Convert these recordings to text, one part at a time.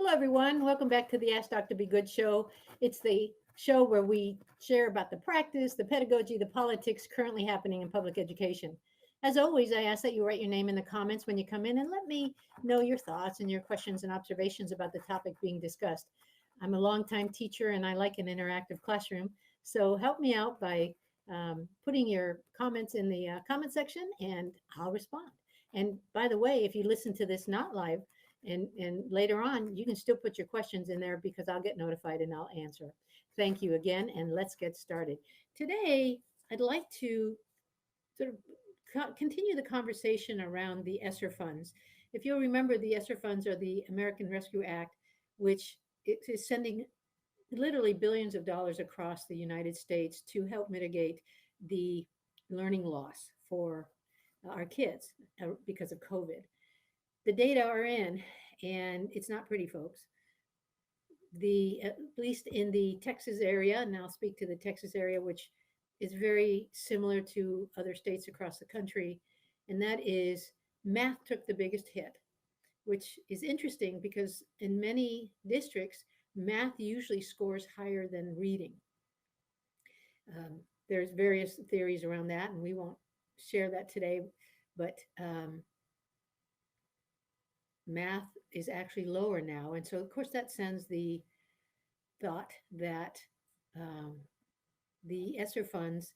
Hello, everyone. Welcome back to the Ask Dr. Be Good show. It's the show where we share about the practice, the pedagogy, the politics currently happening in public education. As always, I ask that you write your name in the comments when you come in and let me know your thoughts and your questions and observations about the topic being discussed. I'm a longtime teacher and I like an interactive classroom. So help me out by putting your comments in the comment section and I'll respond. And by the way, if you listen to this not live, and later on, you can still put your questions in there because I'll get notified and I'll answer. Thank you again, and let's get started. Today, I'd like to sort of continue the conversation around the ESSER funds. If you'll remember, the ESSER funds are the American Rescue Act, which is sending literally billions of dollars across the United States to help mitigate the learning loss for our kids because of COVID. The data are in, and it's not pretty, folks. At least in the Texas area, and I'll speak to the Texas area, which is very similar to other states across the country, and that is math took the biggest hit, which is interesting because in many districts, math usually scores higher than reading. There's various theories around that, and we won't share that today, but math is actually lower now. And so, of course, that sends the thought that the ESSER funds,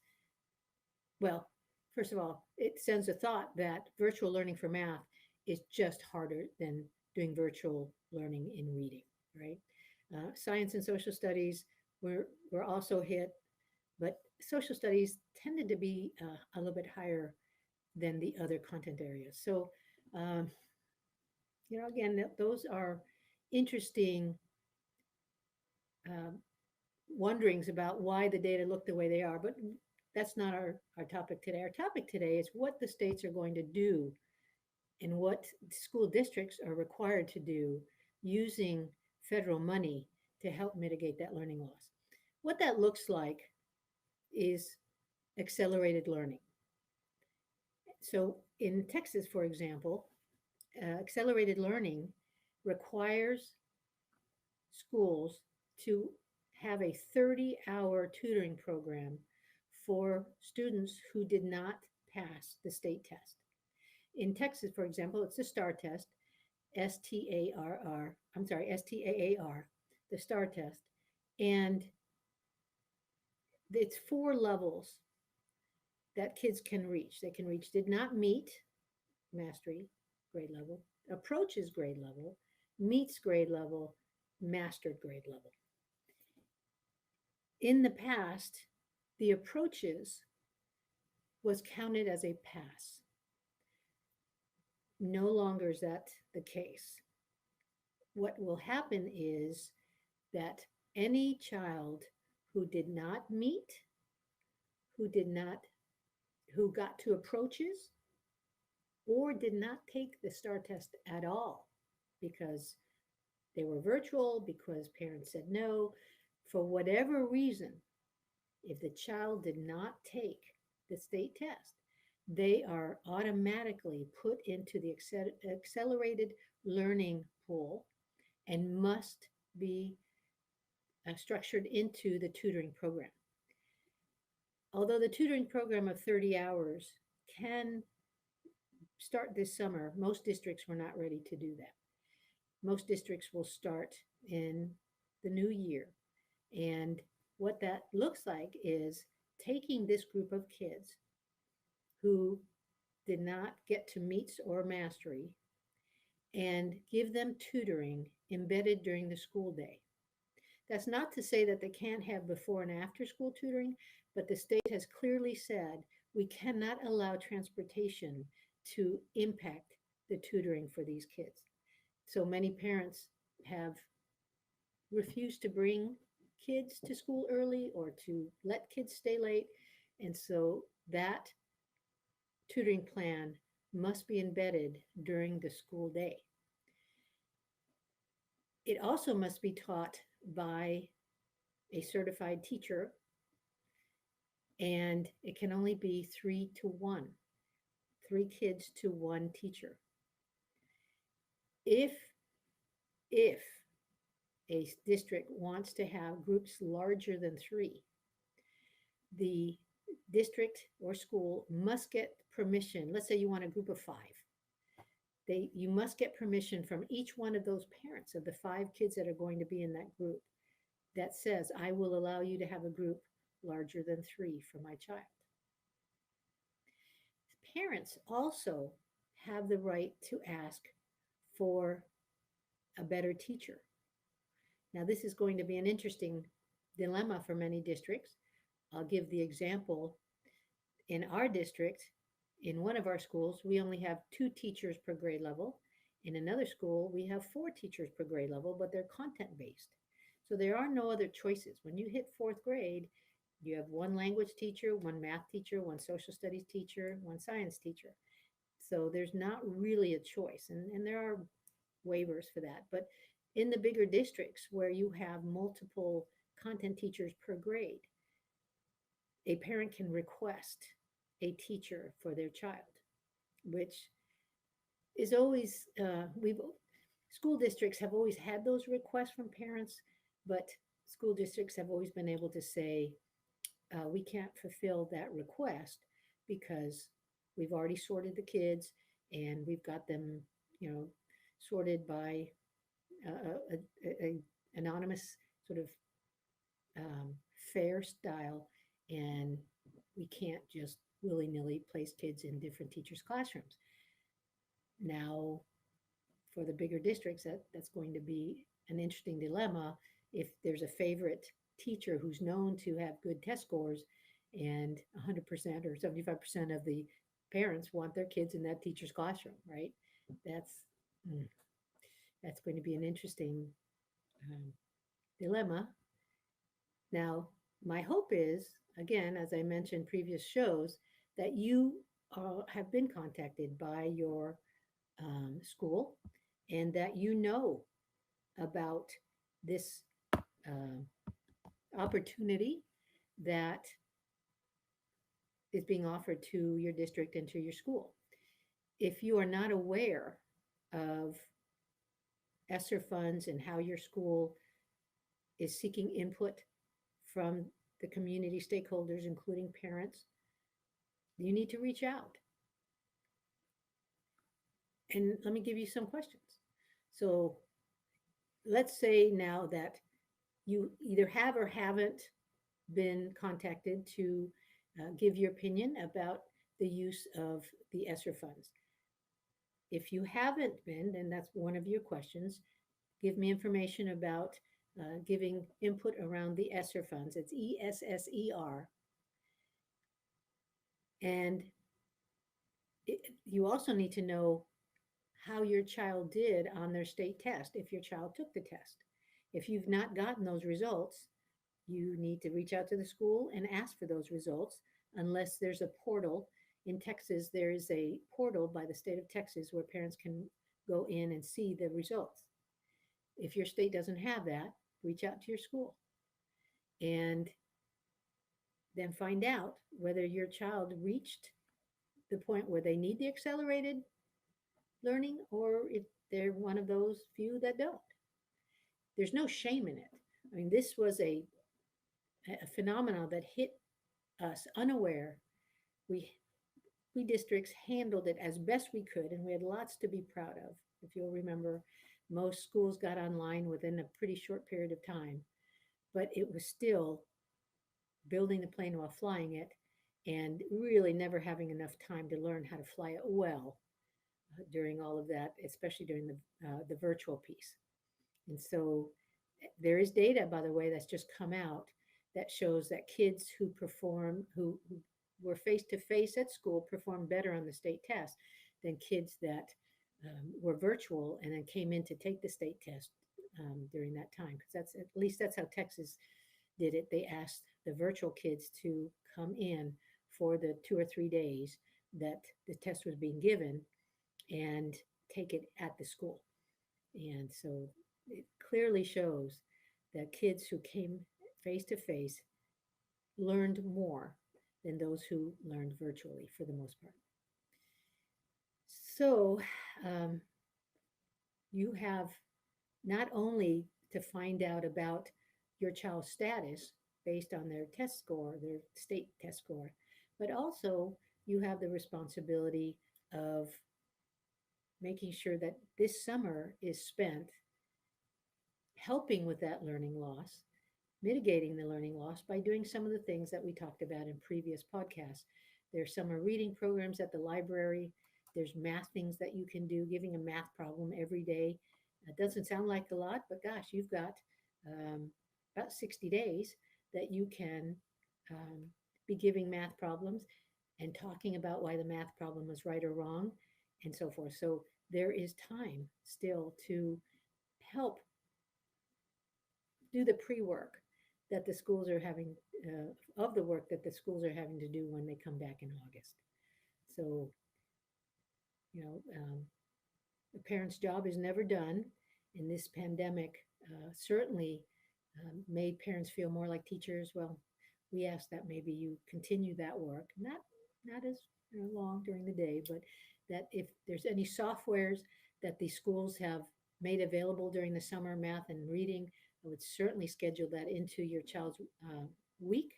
well, first of all, it sends a thought that virtual learning for math is just harder than doing virtual learning in reading, right? Science and social studies were also hit, but social studies tended to be a little bit higher than the other content areas. So, again, those are interesting wonderings about why the data look the way they are, but that's not our topic today. Our topic today is what the states are going to do and what school districts are required to do using federal money to help mitigate that learning loss. What that looks like is accelerated learning. So in Texas, for example, accelerated learning requires schools to have a 30-hour tutoring program for students who did not pass the state test. In Texas, for example, it's the STAR test, STARR, I'm sorry, STAAR, the STAR test. And it's 4 levels that kids can reach. They can reach did not meet mastery, grade level, approaches grade level, meets grade level, mastered grade level. In the past, the approaches was counted as a pass. No longer is that the case. What will happen is that any child who did not meet, who got to approaches, or did not take the STAR test at all because they were virtual, because parents said no, for whatever reason, if the child did not take the state test, they are automatically put into the accelerated learning pool and must be structured into the tutoring program. Although the tutoring program of 30 hours can start this summer, most districts were not ready to do that. Most districts will start in the new year. And what that looks like is taking this group of kids who did not get to meets or mastery and give them tutoring embedded during the school day. That's not to say that they can't have before and after school tutoring, but the state has clearly said we cannot allow transportation to impact the tutoring for these kids. So many parents have refused to bring kids to school early or to let kids stay late. And so that tutoring plan must be embedded during the school day. It also must be taught by a certified teacher, and it can only be 3 to 1, 3 kids to 1 teacher. If district wants to have groups larger than 3, the district or school must get permission. Let's say you want a group of 5. You must get permission from each one of those parents of the 5 kids that are going to be in that group that says, I will allow you to have a group larger than 3 for my child. Parents also have the right to ask for a better teacher. Now, this is going to be an interesting dilemma for many districts. I'll give the example. In our district, in one of our schools, we only have 2 teachers per grade level. In another school, we have 4 teachers per grade level, but they're content based. So there are no other choices. When you hit 4th grade, you have 1 language teacher, 1 math teacher, 1 social studies teacher, 1 science teacher. So there's not really a choice. And there are waivers for that. But in the bigger districts where you have multiple content teachers per grade, a parent can request a teacher for their child, which is always, school districts have always had those requests from parents, but school districts have always been able to say, we can't fulfill that request because we've already sorted the kids and we've got them, sorted by a anonymous sort of fair style, and we can't just willy-nilly place kids in different teachers' classrooms. Now, for the bigger districts, that's going to be an interesting dilemma if there's a favorite teacher who's known to have good test scores and 100% or 75% of the parents want their kids in that teacher's classroom, right? That's going to be an interesting dilemma. Now, my hope is, again, as I mentioned previous shows, that you have been contacted by your school and that you know about this opportunity that is being offered to your district and to your school. If you are not aware of ESSER funds and how your school is seeking input from the community stakeholders, including parents, you need to reach out. And let me give you some questions. So let's say now that you either have or haven't been contacted to give your opinion about the use of the ESSER funds. If you haven't been, then that's one of your questions. Give me information about giving input around the ESSER funds. It's ESSER. And you also need to know how your child did on their state test if your child took the test. If you've not gotten those results, you need to reach out to the school and ask for those results, unless there's a portal. In Texas, there is a portal by the state of Texas where parents can go in and see the results. If your state doesn't have that, reach out to your school and then find out whether your child reached the point where they need the accelerated learning or if they're one of those few that don't. There's no shame in it. I mean, this was a phenomenon that hit us unaware. We districts handled it as best we could, and we had lots to be proud of. If you'll remember, most schools got online within a pretty short period of time, but it was still building the plane while flying it and really never having enough time to learn how to fly it well during all of that, especially during the virtual piece. And so there is data, by the way, that's just come out that shows that kids who were face-to-face at school performed better on the state test than kids that were virtual and then came in to take the state test during that time. Because at least that's how Texas did it. They asked the virtual kids to come in for the 2 or 3 days that the test was being given and take it at the school. And so it clearly shows that kids who came face-to-face learned more than those who learned virtually for the most part. So you have not only to find out about your child's status based on their test score, their state test score. But also, you have the responsibility of making sure that this summer is spent helping with that learning loss, mitigating the learning loss by doing some of the things that we talked about in previous podcasts. There's summer reading programs at the library. There's math things that you can do, giving a math problem every day. It doesn't sound like a lot, but gosh, you've got about 60 days that you can um, be giving math problems and talking about why the math problem was right or wrong and so forth. So there is time still to help do the pre-work that the schools are having, of the work that the schools are having to do when they come back in August. So, you know, the parent's job is never done. And this pandemic certainly made parents feel more like teachers. Well, we ask that maybe you continue that work, not as long during the day, but that if there's any softwares that the schools have made available during the summer, math and reading, I would certainly schedule that into your child's week,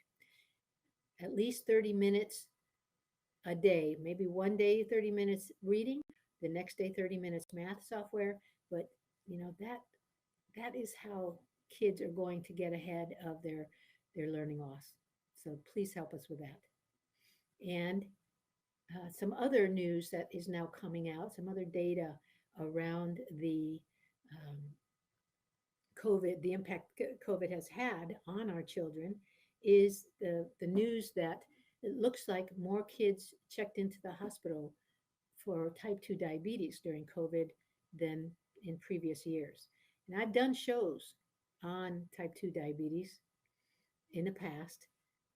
at least 30 minutes a day, maybe one day 30 minutes reading, the next day 30 minutes math software. But that is how kids are going to get ahead of their learning loss. So please help us with that. And some other news that is now coming out, some other data around the um, COVID, the impact COVID has had on our children, is the news that it looks like more kids checked into the hospital for type 2 diabetes during COVID than in previous years. And I've done shows on type 2 diabetes in the past.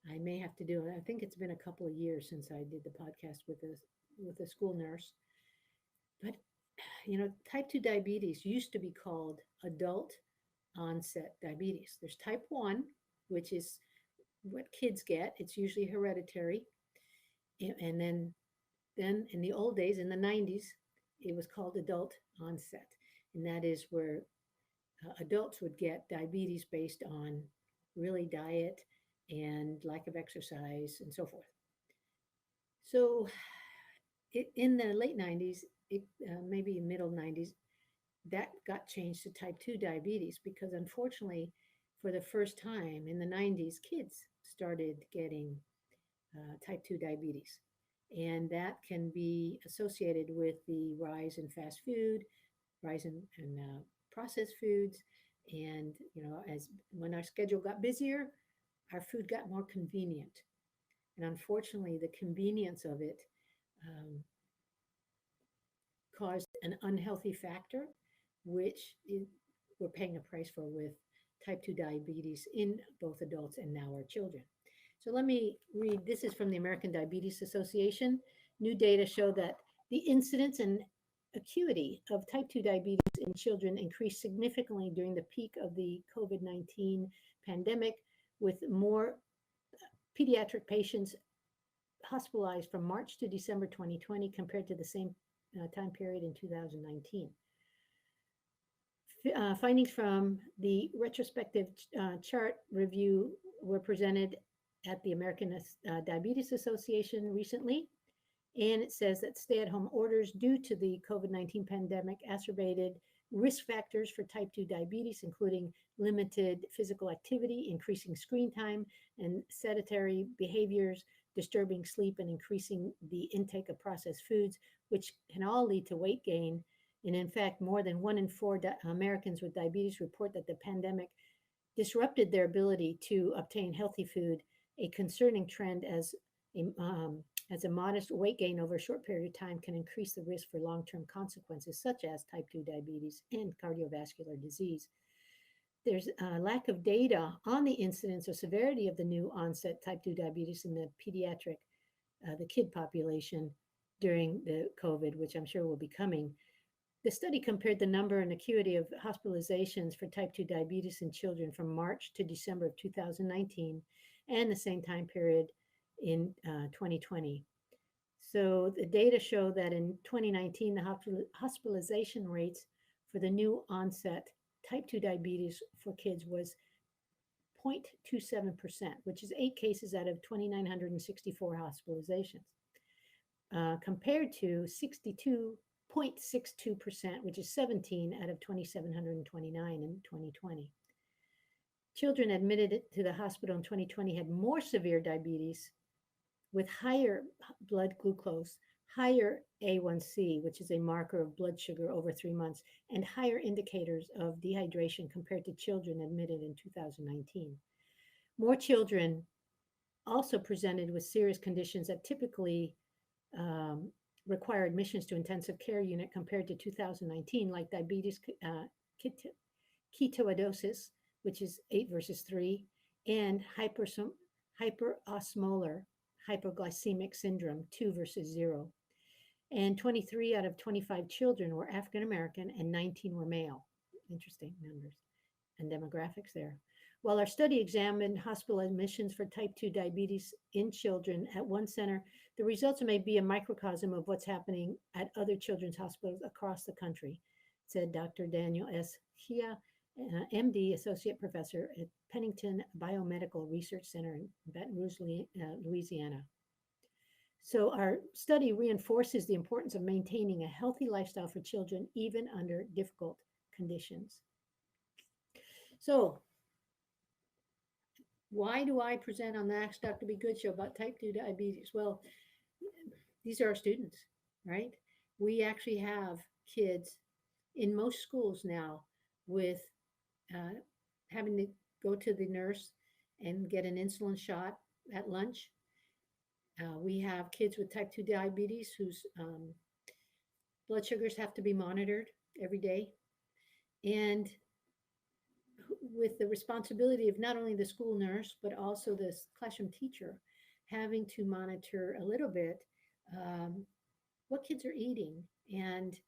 I may have to do it. I think it's been a couple of years since I did the podcast with a school nurse. But type 2 diabetes used to be called adult onset diabetes. There's type 1, which is what kids get. It's usually hereditary. And then in the old days, in the 90s, it was called adult onset. And that is where adults would get diabetes based on really diet and lack of exercise and so forth. So in the late 90s, maybe middle 90s, that got changed to type 2 diabetes because unfortunately, for the first time in the 90s, kids started getting type 2 diabetes. And that can be associated with the rise in fast food, rise in processed foods. And, as when our schedule got busier, our food got more convenient. And unfortunately, the convenience of it caused an unhealthy factor, which we're paying a price for with type 2 diabetes in both adults and now our children. So let me read, this is from the American Diabetes Association. New data show that the incidence and acuity of type 2 diabetes in children increased significantly during the peak of the COVID-19 pandemic, with more pediatric patients hospitalized from March to December 2020 compared to the same time period in 2019. Findings from the retrospective chart review were presented at the American Diabetes Association recently, and it says that stay-at-home orders due to the COVID-19 pandemic exacerbated risk factors for type 2 diabetes, including limited physical activity, increasing screen time, and sedentary behaviors, disturbing sleep, and increasing the intake of processed foods, which can all lead to weight gain. And in fact, more than 1 in 4 Americans with diabetes report that the pandemic disrupted their ability to obtain healthy food, a concerning trend as a modest weight gain over a short period of time can increase the risk for long-term consequences such as type 2 diabetes and cardiovascular disease. There's a lack of data on the incidence or severity of the new onset type 2 diabetes in the pediatric, the kid population during the COVID, which I'm sure will be coming. The study compared the number and acuity of hospitalizations for type 2 diabetes in children from March to December of 2019 and the same time period in 2020. So the data show that in 2019, the hospitalization rates for the new onset type 2 diabetes for kids was 0.27%, which is 8 cases out of 2,964 hospitalizations, compared to 62.62%, which is 17 out of 2,729 in 2020. Children admitted to the hospital in 2020 had more severe diabetes with higher blood glucose, higher A1C, which is a marker of blood sugar over 3 months, and higher indicators of dehydration compared to children admitted in 2019. More children also presented with serious conditions that typically require admissions to intensive care unit compared to 2019, like diabetes ketoacidosis, which is 8 versus 3, and hyperosmolar hypoglycemic syndrome, 2 versus 0. And 23 out of 25 children were African American and 19 were male. Interesting numbers and demographics there. While our study examined hospital admissions for type 2 diabetes in children at one center, the results may be a microcosm of what's happening at other children's hospitals across the country, said Dr. Daniel S. Hia, MD, Associate Professor at Pennington Biomedical Research Center in Baton Rouge, Louisiana. So our study reinforces the importance of maintaining a healthy lifestyle for children, even under difficult conditions. So why do I present on the Ask Dr. Be Good show about type 2 diabetes? Well, these are our students, right? We actually have kids in most schools now with having to go to the nurse and get an insulin shot at lunch. We have kids with type 2 diabetes whose blood sugars have to be monitored every day. And with the responsibility of not only the school nurse, but also the classroom teacher having to monitor a little bit what kids are eating and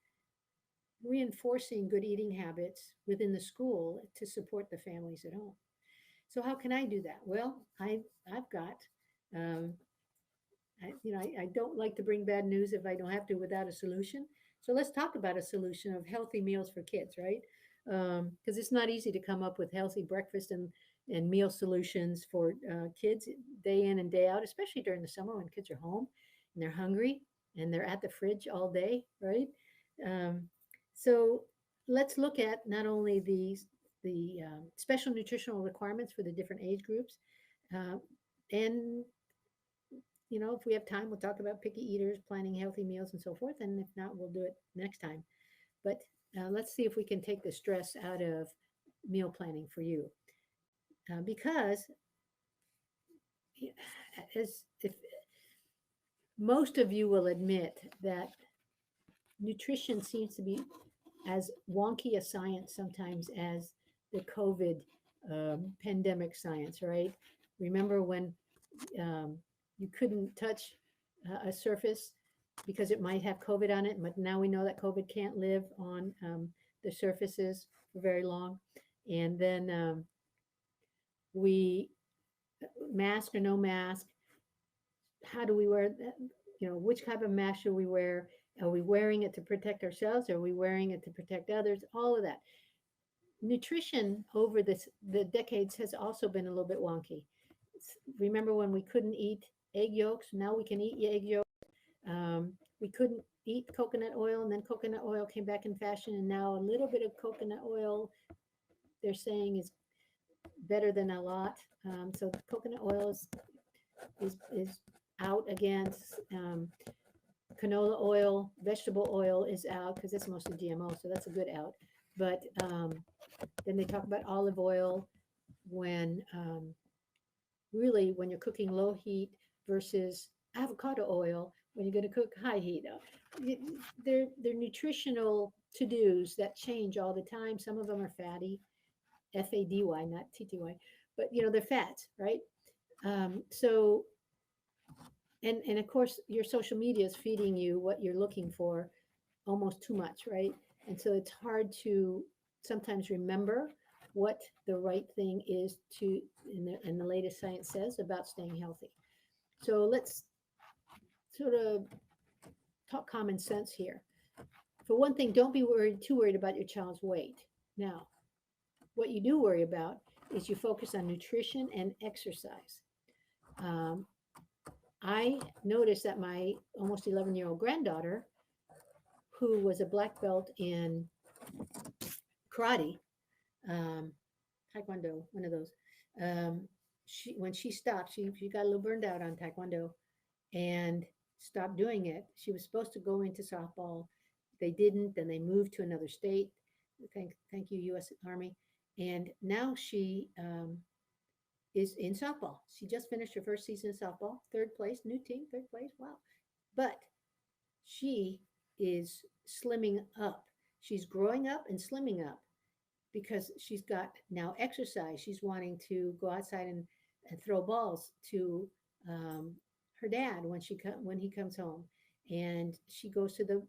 reinforcing good eating habits within the school to support the families at home. So how can I do that? Well, I've got, I don't like to bring bad news if I don't have to without a solution. So let's talk about a solution of healthy meals for kids, right? Because it's not easy to come up with healthy breakfast and meal solutions for kids day in and day out, especially during the summer when kids are home and they're hungry and they're at the fridge all day, right? So let's look at not only the special nutritional requirements for the different age groups, and if we have time, we'll talk about picky eaters, planning healthy meals, and so forth. And if not, we'll do it next time. But let's see if we can take the stress out of meal planning for you, because if most of you will admit that nutrition seems to be as wonky a science sometimes as the COVID pandemic science, right? Remember when you couldn't touch a surface because it might have COVID on it, but now we know that COVID can't live on the surfaces for very long. And then we, mask or no mask, how do we wear that? Which type of mask should we wear? Are we wearing it to protect ourselves? Are we wearing it to protect others? All of that. Nutrition over the decades has also been a little bit wonky. Remember when we couldn't eat egg yolks? Now we can eat egg yolks. We couldn't eat coconut oil, and then coconut oil came back in fashion, and now a little bit of coconut oil, they're saying, is better than a lot. So coconut oil is out again. Canola oil, vegetable oil is out because it's mostly GMO, so that's a good out. But then they talk about olive oil when really when you're cooking low heat versus avocado oil when you're going to cook high heat. They're nutritional to-dos that change all the time. Some of them are fatty, F-A-D-Y, not T-T-Y, but they're fats, right? So, and of course, your social media is feeding you what you're looking for almost too much, right? And so it's hard to sometimes remember what the right thing is to, and the latest science says about staying healthy. So let's sort of talk common sense here. For one thing, don't be too worried about your child's weight. Now, what you do worry about is you focus on nutrition and exercise. Um, I noticed that my almost 11-year-old granddaughter, who was a black belt in karate, um, taekwondo, one of those, when she stopped, she got a little burned out on taekwondo and stopped doing it. She was supposed to go into softball. They didn't. Then they moved to another state. Thank you, U.S. Army. And now she is in softball. She just finished her first season of softball, third place, new team, third place. Wow. But she is slimming up. She's growing up and slimming up because she's got now exercise. She's wanting to go outside and throw balls to um, her dad when he comes home, and she goes to the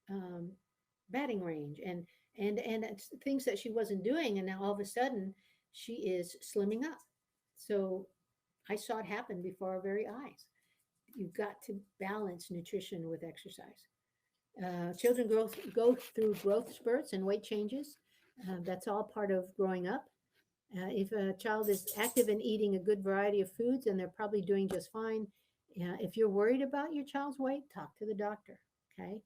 um, batting range and it's things that she wasn't doing, and now all of a sudden she is slimming up. So I saw it happen before our very eyes. You've got to balance nutrition with exercise. Children go through growth spurts and weight changes. That's all part of growing up. If a child is active in eating a good variety of foods, and they're probably doing just fine. If you're worried about your child's weight, talk to the doctor, okay,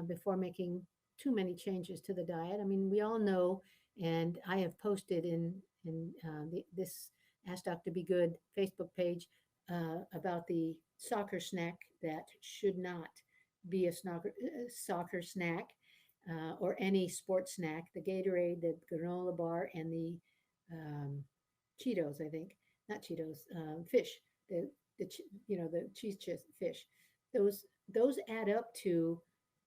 before making too many changes to the diet. I mean, we all know, and I have posted in this Ask Dr. Be Good Facebook page about the soccer snack that should not be a soccer snack or any sports snack. The Gatorade, the granola bar, and the um, Cheetos, I think, not Cheetos, fish, the the cheese fish. Those add up to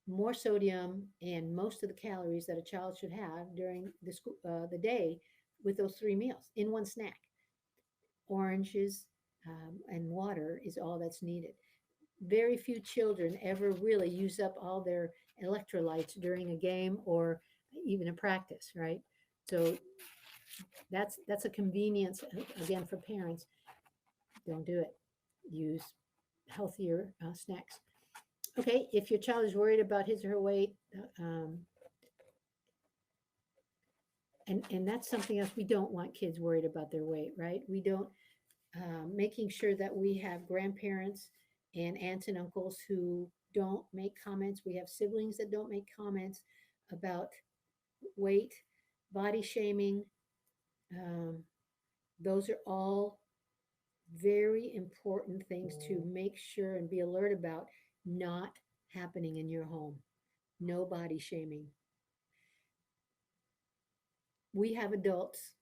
more sodium and most of the calories that a child should have during the day with those three meals in one snack. Oranges and water is all that's needed. Very few children ever really use up all their electrolytes during a game or even a practice, right? So that's a convenience again for parents. Don't do it. Use healthier snacks. Okay, if your child is worried about his or her weight, and that's something else, we don't want kids worried about their weight, right? We don't. Making sure that we have grandparents and aunts and uncles who don't make comments. We have siblings that don't make comments about weight, body shaming. Um, those are all very important things to make sure and be alert about not happening in your home. No body shaming. We have adults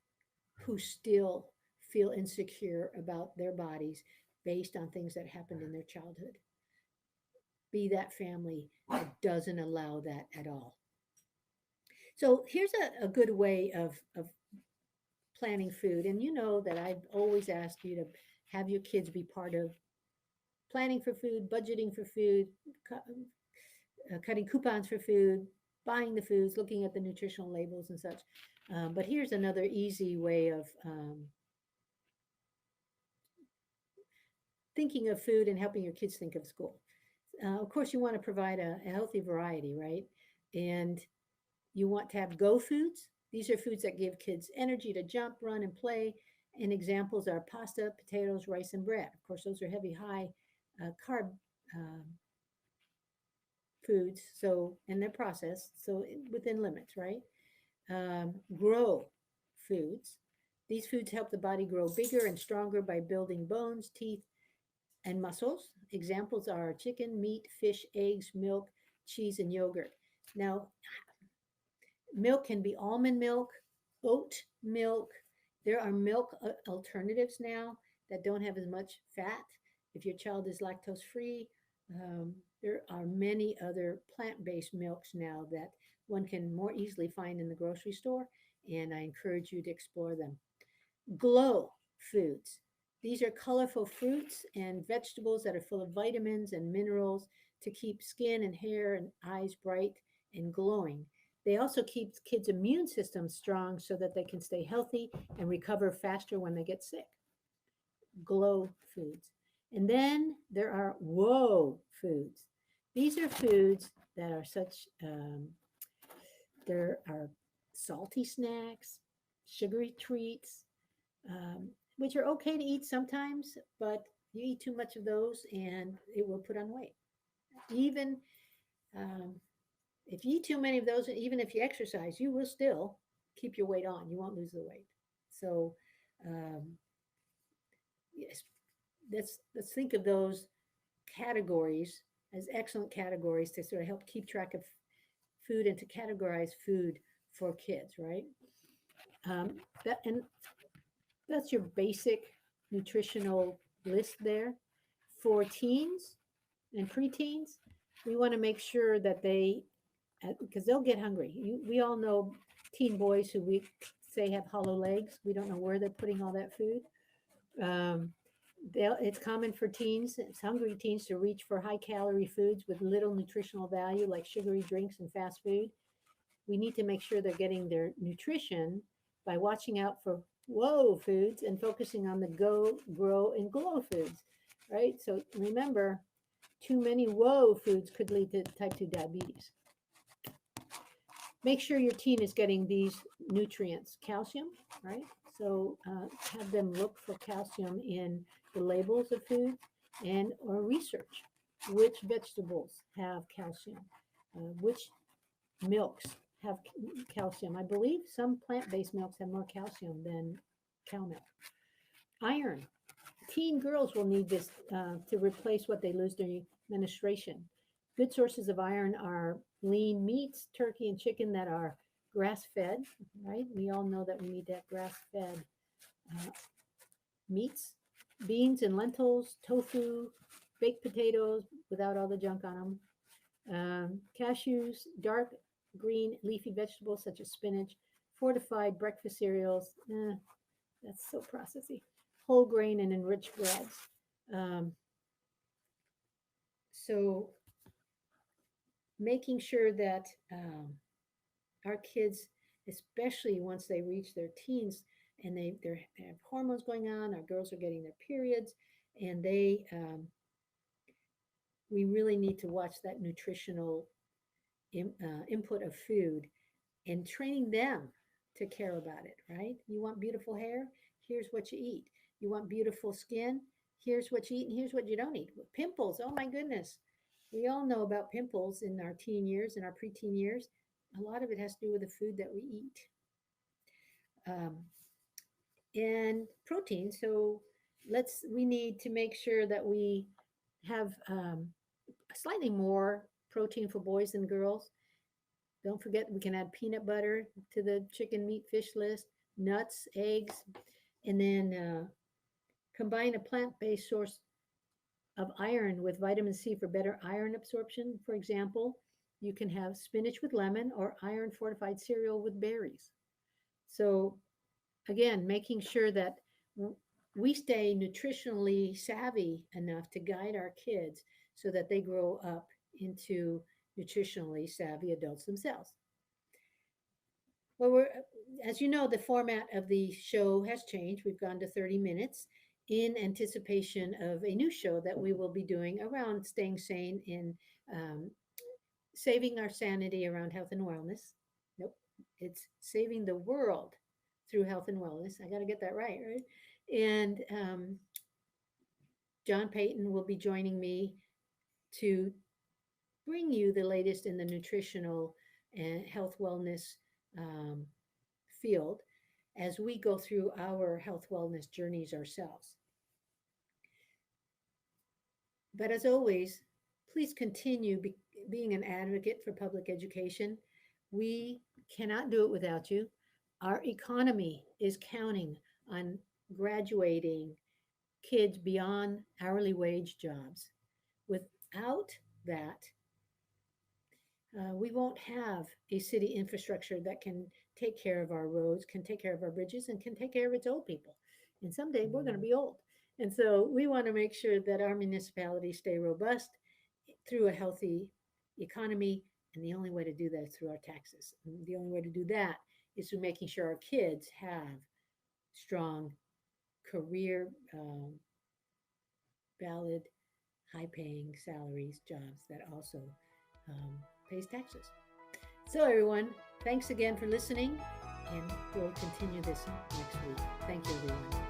who still feel insecure about their bodies based on things that happened in their childhood. Be that family that doesn't allow that at all. So here's a good way of planning food. And you know that I've always asked you to have your kids be part of planning for food, budgeting for food, cutting coupons for food, buying the foods, looking at the nutritional labels and such. But here's another easy way of thinking of food and helping your kids think of school. Of course, you want to provide a healthy variety, right? And you want to have go foods. These are foods that give kids energy to jump, run, and play. And examples are pasta, potatoes, rice, and bread. Of course, those are heavy, high carb foods. So, and they're processed, so within limits, right? Grow foods. These foods help the body grow bigger and stronger by building bones, teeth, and muscles. Examples are chicken, meat, fish, eggs, milk, cheese, and yogurt. Now, milk can be almond milk, oat milk. There are milk alternatives now that don't have as much fat. If your child is lactose free, there are many other plant based milks now that one can more easily find in the grocery store, and I encourage you to explore them. Glow foods. These are colorful fruits and vegetables that are full of vitamins and minerals to keep skin and hair and eyes bright and glowing. They also keep kids' immune systems strong so that they can stay healthy and recover faster when they get sick. Glow foods. And then there are whoa foods. These are foods that are there are salty snacks, sugary treats, which are okay to eat sometimes, but you eat too much of those and it will put on weight. Even um, if you eat too many of those, even if you exercise, you will still keep your weight on. You won't lose the weight. So, um, yes, let's think of those categories as excellent categories to sort of help keep track of food and to categorize food for kids, right? And that's your basic nutritional list there. For teens and preteens, we want to make sure that because they'll get hungry. We all know teen boys who we say have hollow legs. We don't know where they're putting all that food. Um, it's common for teens, it's hungry teens, to reach for high calorie foods with little nutritional value, like sugary drinks and fast food. We need to make sure they're getting their nutrition by watching out for whoa foods and focusing on the go, grow, and glow foods, right? So remember, too many whoa foods could lead to type 2 diabetes. Make sure your teen is getting these nutrients: calcium, right? So have them look for calcium in the labels of food and or research which vegetables have calcium, which milks have calcium. I believe some plant-based milks have more calcium than cow milk. Iron. Teen girls will need this to replace what they lose during menstruation. Good sources of iron are lean meats, turkey and chicken that are grass-fed, right? We all know that we need to have grass-fed uh, meats, beans and lentils, tofu, baked potatoes without all the junk on them, cashews, dark green leafy vegetables such as spinach, fortified breakfast cereals. That's so processy. Whole grain and enriched breads. Um, so making sure that our kids, especially once they reach their teens and they have hormones going on, our girls are getting their periods, and we really need to watch that nutritional input of food and training them to care about it, right? You want beautiful hair? Here's what you eat. You want beautiful skin? Here's what you eat and here's what you don't eat. Pimples, oh my goodness. We all know about pimples in our teen years, in our preteen years. A lot of it has to do with the food that we eat. Um, and protein. So we need to make sure that we have slightly more protein for boys than girls. Don't forget, we can add peanut butter to the chicken, meat, fish list, nuts, eggs, and then combine a plant-based source of iron with vitamin C for better iron absorption. For example, you can have spinach with lemon or iron fortified cereal with berries. So again, making sure that we stay nutritionally savvy enough to guide our kids so that they grow up into nutritionally savvy adults themselves. Well, as you know, the format of the show has changed. We've gone to 30 minutes in anticipation of a new show that we will be doing around staying sane in um, saving our sanity around health and wellness. Nope, it's saving the world through health and wellness. I got to get that right, right? And John Payton will be joining me to bring you the latest in the nutritional and health wellness um, field as we go through our health wellness journeys ourselves. But as always, please continue being an advocate for public education. We cannot do it without you. Our economy is counting on graduating kids beyond hourly wage jobs. Without that, we won't have a city infrastructure that can take care of our roads, can take care of our bridges, and can take care of its old people. And someday we're going to be old. And so we want to make sure that our municipalities stay robust through a healthy economy. And the only way to do that is through our taxes. And the only way to do that is through making sure our kids have strong career, valid, high paying salaries, jobs that also pays taxes. So, everyone, thanks again for listening. and we'll continue this next week. Thank you, everyone.